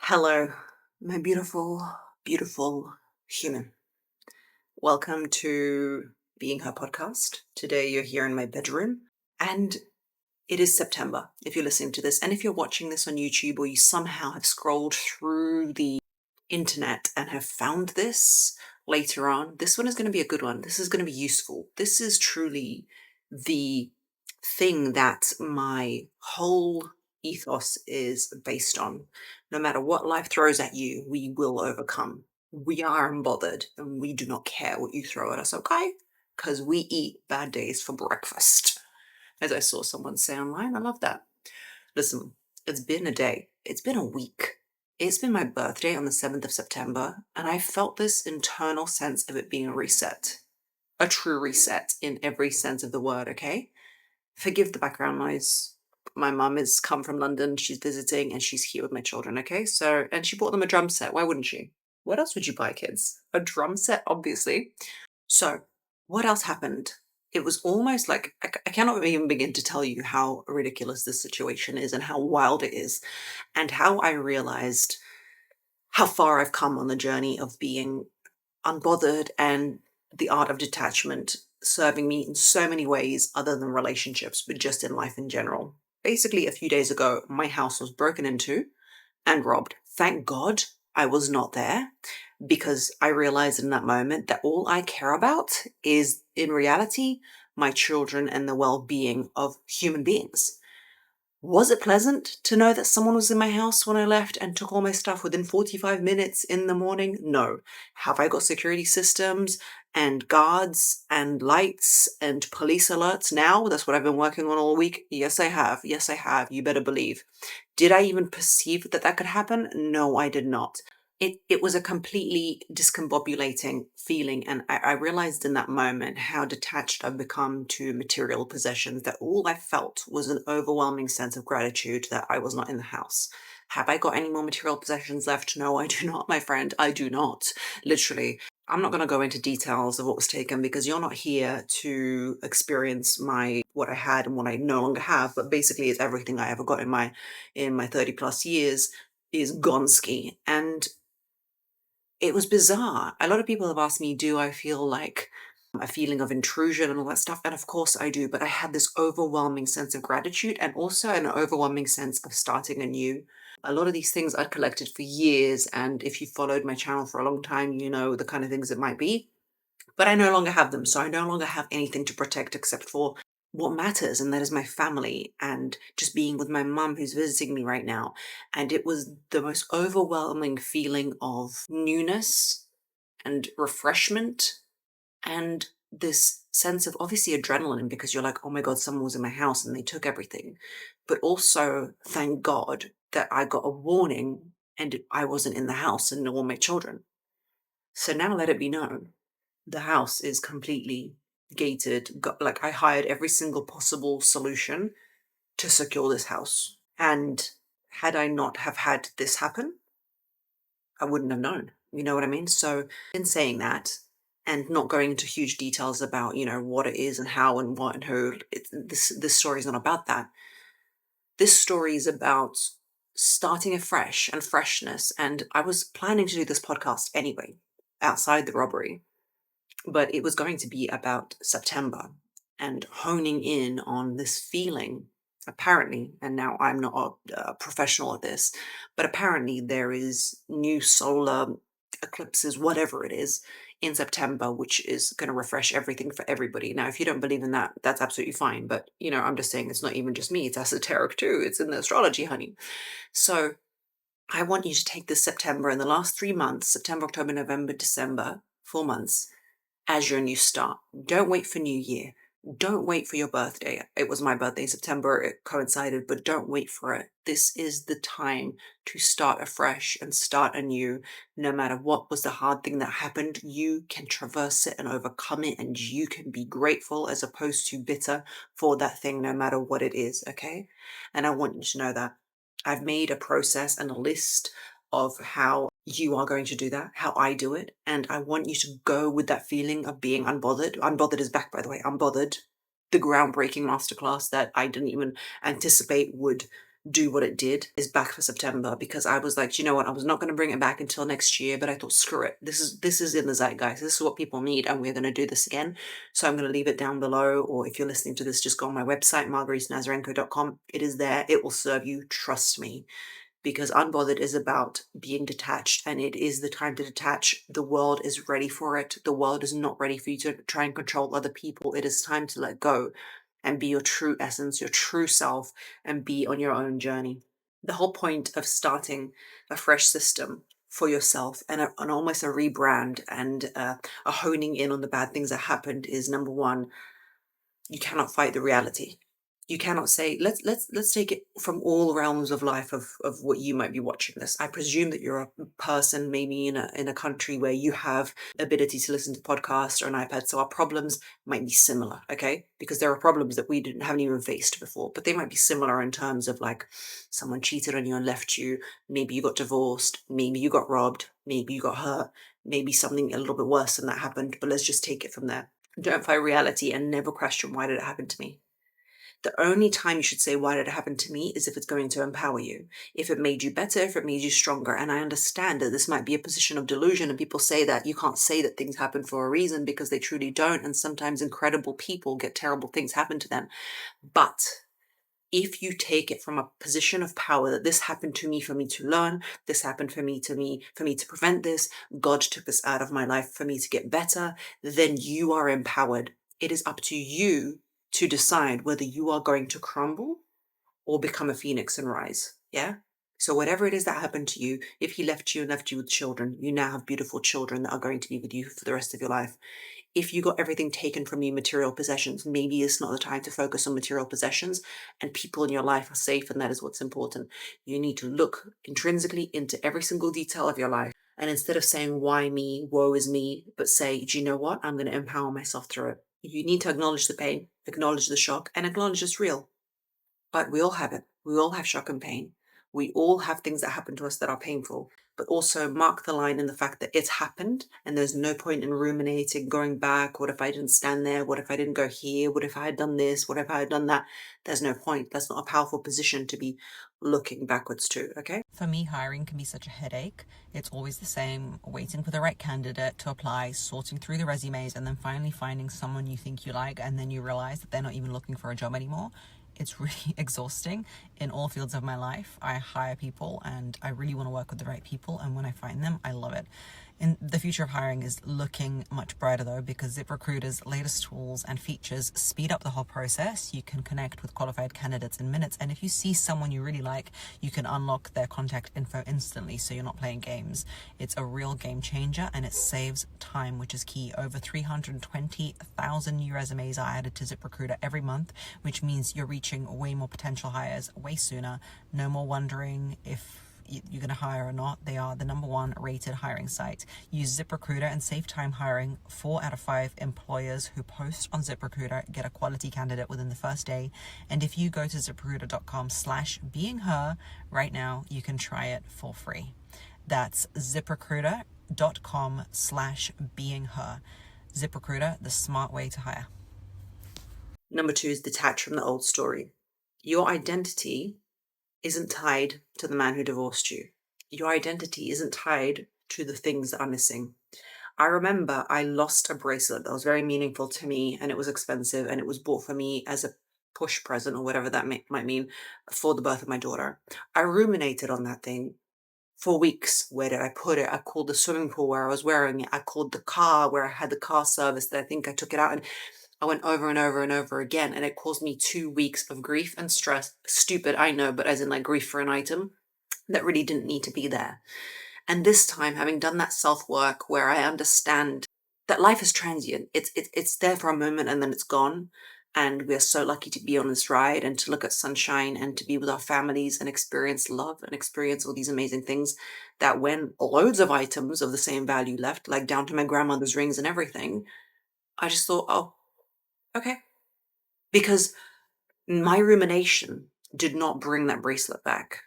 Hello, my beautiful, beautiful human. Welcome to Being Her podcast. Today you're here in my bedroom, and it is September if you're listening to this. And if you're watching this on YouTube or you somehow have scrolled through the internet and have found this later on, this one is going to be a good one. This is going to be useful. This is truly the thing that my whole ethos is based on. No matter what life throws at you, we will overcome. We are unbothered and we do not care what you throw at us, okay? Because we eat bad days for breakfast. As I saw someone say online, I love that. Listen, it's been a day, it's been a week. It's been my birthday on the 7th of September, and I felt this internal sense of it being a reset. A true reset in every sense of the word, okay? Forgive the background noise. My mum has come from London, she's visiting, and she's here with my children, okay? So, and she bought them a drum set. Why wouldn't she? What else would you buy, kids? A drum set, obviously. So, what else happened? It was almost like I cannot even begin to tell you how ridiculous this situation is and how wild it is, and how I realized how far I've come on the journey of being unbothered and the art of detachment serving me in so many ways other than relationships, but just in life in general. Basically, a few days ago, my house was broken into and robbed. Thank God I was not there because I realized in that moment that all I care about is, in reality, my children and the well being of human beings. Was it pleasant to know that someone was in my house when I left and took all my stuff within 45 minutes in the morning? No. Have I got security systems and guards and lights and police alerts now? That's what I've been working on all week. Yes, I have. Yes, I have. You better believe. Did I even perceive that that could happen? No, I did not. It was a completely discombobulating feeling, and I realized in that moment how detached I've become to material possessions, that all I felt was an overwhelming sense of gratitude that I was not in the house. Have I got any more material possessions left? No, I do not, my friend. I do not. Literally. I'm not going to go into details of what was taken because you're not here to experience my what I had and what I no longer have, but basically it's everything I ever got in my 30 plus years is gone ski. And it was bizarre. A lot of people have asked me, do I feel like a feeling of intrusion and all that stuff? And of course I do, but I had this overwhelming sense of gratitude and also an overwhelming sense of starting anew. A lot of these things I'd collected for years, and if you followed my channel for a long time, you know the kind of things it might be. But I no longer have them, so I no longer have anything to protect except for what matters, and that is my family and just being with my mum who's visiting me right now. And it was the most overwhelming feeling of newness and refreshment and this sense of obviously adrenaline because you're like, oh my God, someone was in my house and they took everything. But also, thank God that I got a warning and I wasn't in the house and nor my children. So now let it be known the house is completely gated. Like I hired every single possible solution to secure this house. And had I not have had this happen, I wouldn't have known. You know what I mean? So in saying that and not going into huge details about, what it is and how and what and who, this story is not about that. This story is about starting afresh and freshness. And I was planning to do this podcast anyway, outside the robbery, but it was going to be about September and honing in on this feeling. Apparently, and now I'm not a professional at this, but apparently there is new solar eclipses, whatever it is, in September, which is going to refresh everything for everybody. Now, if you don't believe in that, that's absolutely fine. But, I'm just saying it's not even just me, it's esoteric too. It's in the astrology, honey. So I want you to take this September and the last 3 months, September, October, November, December, 4 months, as your new start. Don't wait for New Year. Don't wait for your birthday. It was my birthday in September. It coincided, but don't wait for it. This is the time to start afresh and start anew. No matter what was the hard thing that happened, you can traverse it and overcome it, and you can be grateful as opposed to bitter for that thing, no matter what it is, okay? And I want you to know that I've made a process and a list of how you are going to do that, how I do it. And I want you to go with that feeling of being unbothered. Unbothered is back, by the way. Unbothered, the groundbreaking masterclass that I didn't even anticipate would do what it did is back for September, because I was like, "Do you know what? I was not going to bring it back until next year, but I thought, screw it. This is in the zeitgeist. This is what people need, and we're going to do this again. So I'm going to leave it down below, or if you're listening to this, just go on my website, margaritanazarenko.com. It is there. It will serve you. Trust me, because unbothered is about being detached, and it is the time to detach. The world is ready for it. The world is not ready for you to try and control other people. It is time to let go and be your true essence, your true self, and be on your own journey. The whole point of starting a fresh system for yourself, and an almost a rebrand, and a honing in on the bad things that happened, is number one, you cannot fight the reality. You cannot say, let's take it from all realms of life, of what you might be watching this. I presume that you're a person maybe in a country where you have ability to listen to podcasts or an iPad, so our problems might be similar, okay? Because there are problems that we haven't even faced before, but they might be similar in terms of, like, someone cheated on you and left you, maybe you got divorced, maybe you got robbed, maybe you got hurt, maybe something a little bit worse than that happened, but let's just take it from there. Don't fight reality and never question, why did it happen to me? The only time you should say, why did it happen to me, is if it's going to empower you. If it made you better, if it made you stronger. And I understand that this might be a position of delusion, and people say that you can't say that things happen for a reason, because they truly don't. And sometimes incredible people get terrible things happen to them. But if you take it from a position of power, that this happened to me for me to learn, this happened for me to prevent this, God took this out of my life for me to get better, then you are empowered. It is up to you to decide whether you are going to crumble or become a phoenix and rise. Yeah? So whatever it is that happened to you, if he left you and left you with children, you now have beautiful children that are going to be with you for the rest of your life. If you got everything taken from you, material possessions, maybe it's not the time to focus on material possessions, and people in your life are safe, and that is what's important. You need to look intrinsically into every single detail of your life. And instead of saying, why me, woe is me, but say, do you know what? I'm going to empower myself through it. You need to acknowledge the pain, acknowledge the shock, and acknowledge it's real. But we all have it. We all have shock and pain. We all have things that happen to us that are painful, but also mark the line in the fact that it's happened, and there's no point in ruminating, going back. What if I didn't stand there? What if I didn't go here? What if I had done this? What if I had done that? There's no point. That's not a powerful position to be looking backwards to, okay? For me, hiring can be such a headache. It's always the same, waiting for the right candidate to apply, sorting through the resumes, and then finally finding someone you think you like, and then you realize that they're not even looking for a job anymore. It's really exhausting in all fields of my life. I hire people and I really want to work with the right people, and when I find them, I love it. And the future of hiring is looking much brighter though, because ZipRecruiter's latest tools and features speed up the whole process. You can connect with qualified candidates in minutes, and if you see someone you really like, you can unlock their contact info instantly, so you're not playing games. It's a real game changer, and it saves time, which is key. Over 320,000 new resumes are added to ZipRecruiter every month, which means you're reaching way more potential hires way sooner. No more wondering if you're going to hire or not. They are the #1 rated hiring site. Use ZipRecruiter and save time hiring. 4 out of 5 employers who post on ZipRecruiter get a quality candidate within the first day. And if you go to ZipRecruiter.com/beingher right now, you can try it for free. That's ZipRecruiter.com/beingher. ZipRecruiter, the smart way to hire. Number 2 is detach from the old story. Your identity isn't tied to the man who divorced you. Your identity isn't tied to the things that are missing. I remember I lost a bracelet that was very meaningful to me, and it was expensive, and it was bought for me as a push present, or whatever that might mean, for the birth of my daughter. I ruminated on that thing for weeks. Where did I put it? I called the swimming pool where I was wearing it. I called the car where I had the car service that I think I took it out, and I went over and over and over again, and it caused me 2 weeks of grief and stress. Stupid, I know, but as in, like, grief for an item that really didn't need to be there. And this time, having done that self-work where I understand that life is transient, it's there for a moment and then it's gone. And we're so lucky to be on this ride and to look at sunshine and to be with our families and experience love and experience all these amazing things, that when loads of items of the same value left, like down to my grandmother's rings and everything, I just thought, oh, okay. Because my rumination did not bring that bracelet back.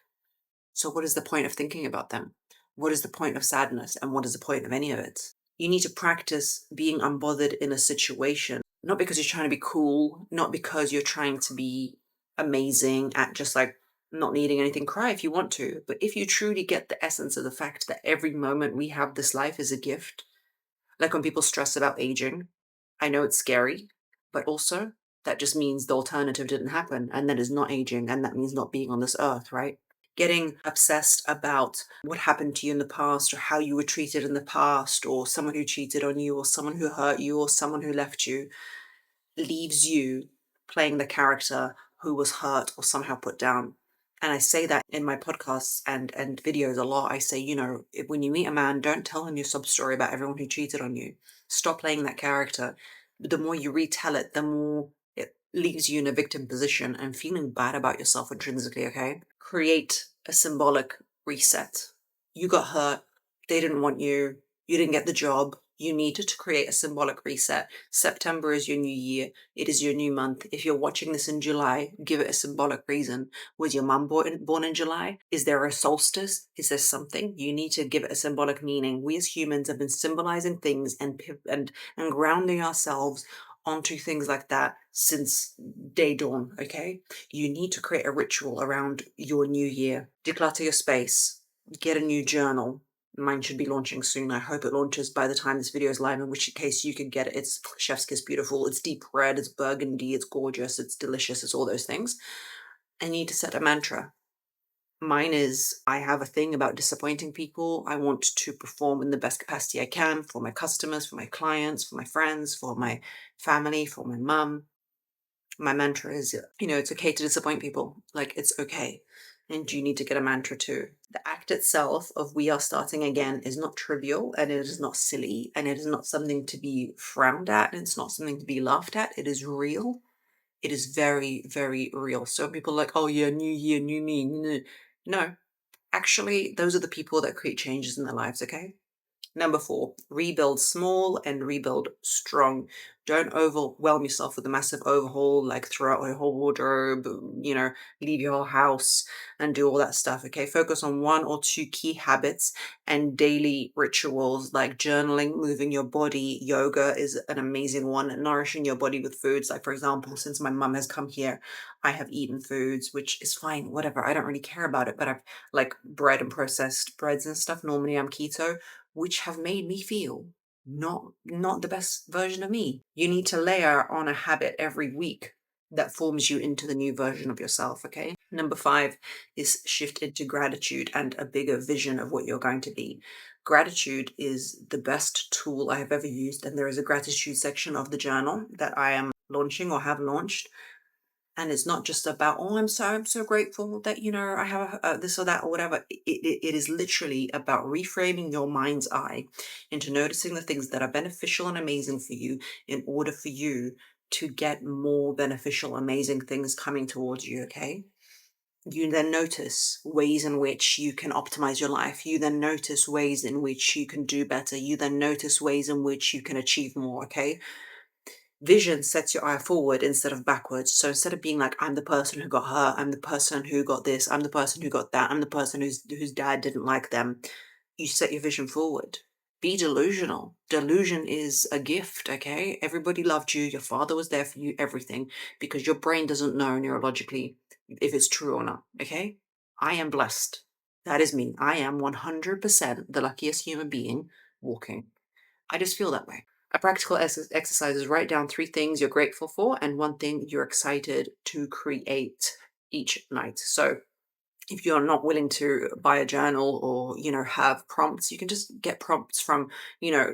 So what is the point of thinking about them? What is the point of sadness? And what is the point of any of it? You need to practice being unbothered in a situation, not because you're trying to be cool, not because you're trying to be amazing at just, like, not needing anything, cry if you want to. But if you truly get the essence of the fact that every moment we have this life is a gift, like when people stress about aging, I know it's scary, but also that just means the alternative didn't happen. And that is not aging. And that means not being on this earth, right? Getting obsessed about what happened to you in the past, or how you were treated in the past, or someone who cheated on you, or someone who hurt you, or someone who left you, leaves you playing the character who was hurt or somehow put down. And I say that in my podcasts and videos a lot. I say, when you meet a man, don't tell him your sob story about everyone who cheated on you. Stop playing that character. The more you retell it, the more it leaves you in a victim position and feeling bad about yourself intrinsically, okay? Create a symbolic reset. You got hurt. They didn't want you. You didn't get the job. You needed to create a symbolic reset. September is your new year. It is your new month. If you're watching this in July, give it a symbolic reason. Was your mum born in July? Is there a solstice? Is there something? You need to give it a symbolic meaning. We as humans have been symbolizing things and grounding ourselves onto things like that since day dawn, okay? You need to create a ritual around your new year. Declutter your space. Get a new journal. Mine should be launching soon. I hope it launches by the time this video is live, in which case you can get it. It's chef's kiss beautiful. It's deep red. It's burgundy. It's gorgeous. It's delicious. It's all those things. And you need to set a mantra. Mine is, I have a thing about disappointing people. I want to perform in the best capacity I can for my customers, for my clients, for my friends, for my family, for my mum. My mantra is, it's okay to disappoint people. Like, it's okay. And you need to get a mantra too. The act itself of we are starting again is not trivial, and it is not silly, and it is not something to be frowned at, and it's not something to be laughed at. It is real. It is very, very real. So people are like, oh yeah, new year, new me. No, actually, those are the people that create changes in their lives, okay? Number 4, rebuild small and rebuild strong. Don't overwhelm yourself with a massive overhaul, like throw out your whole wardrobe, leave your whole house and do all that stuff. Okay. Focus on 1 or 2 key habits and daily rituals like journaling, moving your body. Yoga is an amazing one. Nourishing your body with foods. Like, for example, since my mum has come here, I have eaten foods, which is fine, whatever. I don't really care about it, but I've like bread and processed breads and stuff. Normally I'm keto, which have made me feel not the best version of me. You need to layer on a habit every week that forms you into the new version of yourself, okay? Number 5 is shift into gratitude and a bigger vision of what you're going to be. Gratitude is the best tool I have ever used, and there is a gratitude section of the journal that I am launching or have launched. And it's not just about, oh, I'm so grateful that, I have this or that or whatever. It is literally about reframing your mind's eye into noticing the things that are beneficial and amazing for you in order for you to get more beneficial, amazing things coming towards you, okay? You then notice ways in which you can optimize your life. You then notice ways in which you can do better. You then notice ways in which you can achieve more, okay? Vision sets your eye forward instead of backwards. So instead of being like, I'm the person who got hurt, I'm the person who got this, I'm the person who got that, I'm the person whose dad didn't like them, you set your vision forward. Be delusional. Delusion is a gift, okay? Everybody loved you, your father was there for you, everything, because your brain doesn't know neurologically if it's true or not, okay? I am blessed. That is me. I am 100% the luckiest human being walking. I just feel that way. A practical exercise is write down 3 things you're grateful for and 1 thing you're excited to create each night. So if you're not willing to buy a journal or, have prompts, you can just get prompts from,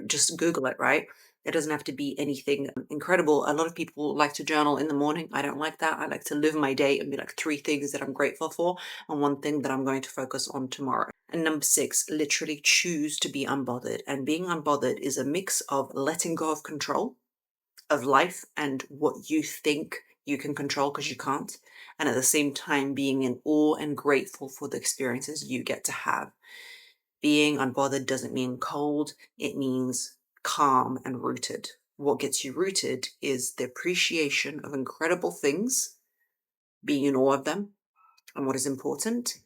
just Google it, right? It doesn't have to be anything incredible. A lot of people like to journal in the morning. I don't like that. I like to live my day and be like 3 things that I'm grateful for and 1 thing that I'm going to focus on tomorrow. And number 6, literally choose to be unbothered. And being unbothered is a mix of letting go of control of life and what you think you can control because you can't, and at the same time being in awe and grateful for the experiences you get to have. Being unbothered doesn't mean cold, it means calm and rooted. What gets you rooted is the appreciation of incredible things, being in awe of them and what is important,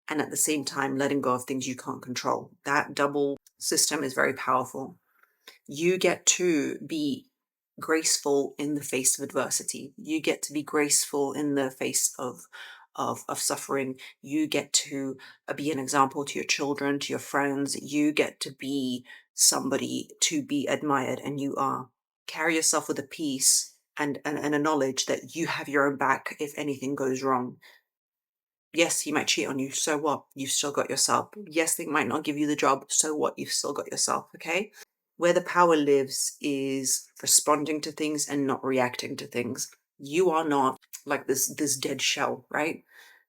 and at the same time letting go of things you can't control. That double system is very powerful. You get to be graceful in the face of adversity. You get to be graceful in the face of of suffering. You get to be an example to your children, to your friends. You get to be somebody to be admired, and you are. Carry yourself with a peace and a knowledge that you have your own back if anything goes wrong. Yes, he might cheat on you. So what? You've still got yourself. Yes, they might not give you the job. So what? You've still got yourself. Okay. Where the power lives is responding to things and not reacting to things. You are not like this dead shell, right?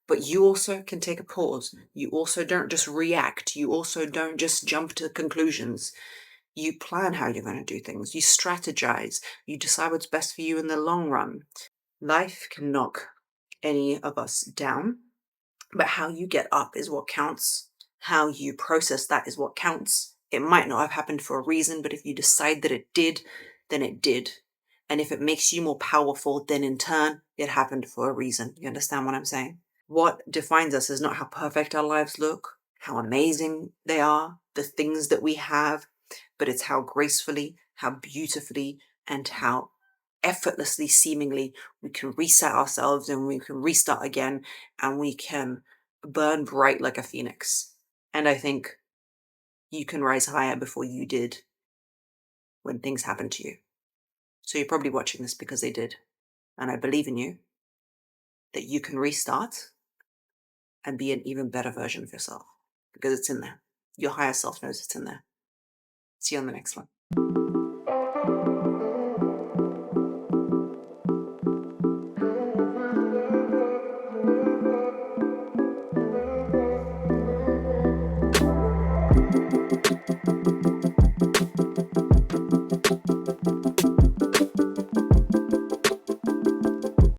But you also can take a pause. You also don't just react. You also don't just jump to conclusions. You plan how you're going to do things. You strategize. You decide what's best for you in the long run. Life can knock any of us down, but how you get up is what counts. How you process that is what counts. It might not have happened for a reason, but if you decide that it did, then it did. And if it makes you more powerful, then in turn, it happened for a reason. You understand what I'm saying? What defines us is not how perfect our lives look, how amazing they are, the things that we have, but it's how gracefully, how beautifully, and how effortlessly, seemingly, we can reset ourselves and we can restart again and we can burn bright like a phoenix. And I think you can rise higher before you did when things happened to you. So you're probably watching this because they did. And I believe in you that you can restart and be an even better version of yourself because it's in there. Your higher self knows it's in there. See you on the next one.